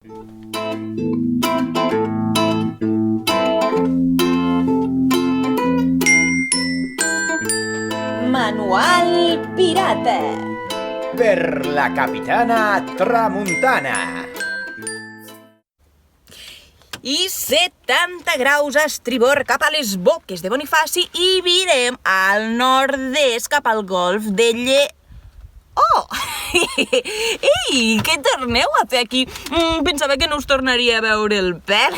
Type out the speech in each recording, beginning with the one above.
Manual pirata per la capitana Tramuntana. I 70 graus a estribor cap a les boques de Bonifaci i virem al nord-est cap al golf de Oh! Ei, què torneu a fer aquí? Pensava que no us tornaria a veure el pèl.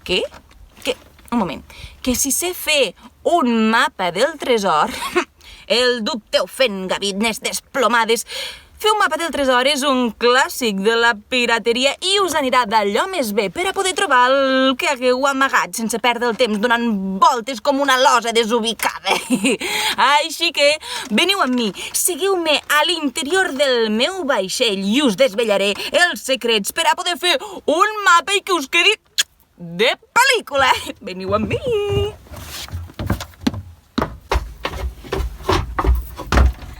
Què? Un moment. Que si sé fer un mapa del tresor, el dubteu fent gavines desplomades. Fer un mapa del tresor és un clàssic de la pirateria i us anirà d'allò més bé per a poder trobar el que hagueu amagat sense perdre el temps donant voltes com una losa desubicada. Així que veniu amb mi, seguiu-me a l'interior del meu vaixell i us desvetllaré els secrets per a poder fer un mapa i que us quedi de pel·lícula. Veniu amb mi!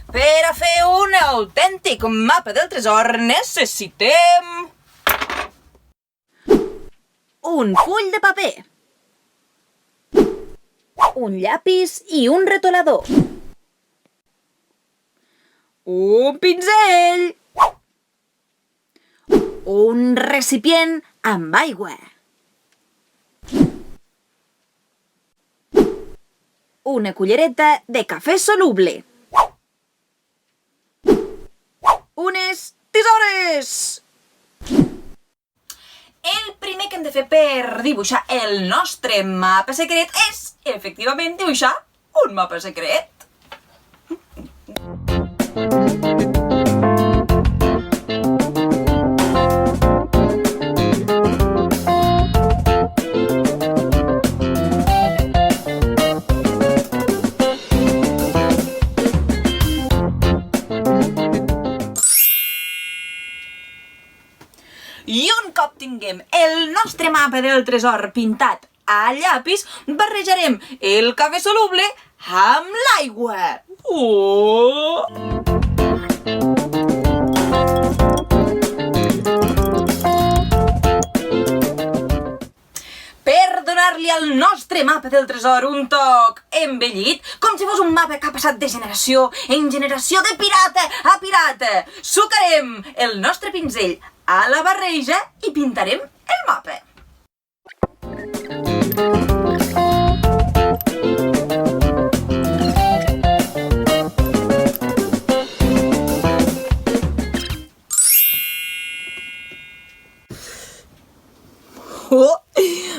Per a fer un autèntic mapa del tresor necessitem un full de paper, un llapis i un retolador, un pinzell, un recipient amb aigua, una cullereta de cafè soluble, unes tisores! El primer que hem de fer per dibuixar el nostre mapa secret és, efectivament, dibuixar un mapa secret. I un cop tinguem el nostre mapa del tresor pintat a llapis, barrejarem el cafè soluble amb l'aigua. Oh! Per donar-li al nostre mapa del tresor un toc embellit, com si fos un mapa que ha passat de generació en generació de pirata a pirata, sucarem el nostre pinzell a la barreja i pintarem el mapa. Oh,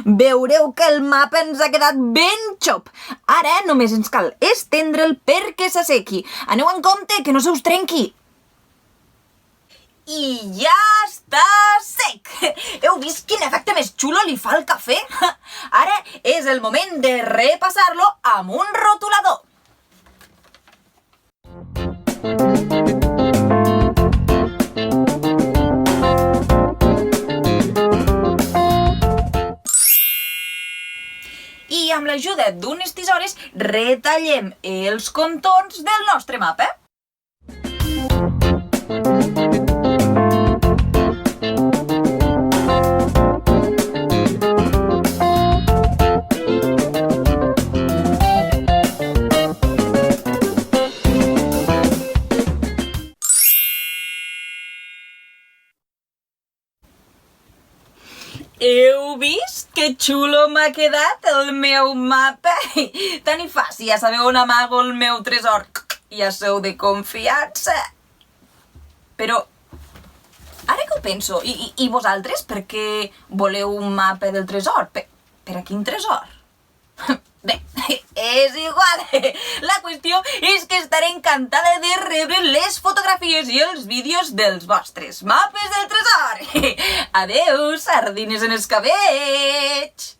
veureu que el mapa ens ha quedat ben xop. Ara només ens cal estendre'l perquè s'assequi. Aneu en compte que no se us trenqui. I ja està sec! Heu vist quin efecte més xulo li fa el cafè? Ara és el moment de repassar-lo amb un rotulador. I amb l'ajuda d'unes tisores retallem els contorns del nostre mapa. Heu vist que xulo m'ha quedat el meu mapa? Tan i fàcil, ja sabeu on amago el meu tresor. Ja sou de confiança. Però, ara que ho penso, i vosaltres per què voleu un mapa del tresor? Per a quin tresor? Bé, és igual. La qüestió és que estaré encantada de rebre les fotografies i els vídeos dels vostres mapes del tresor. Adeu, sardines en escabetx!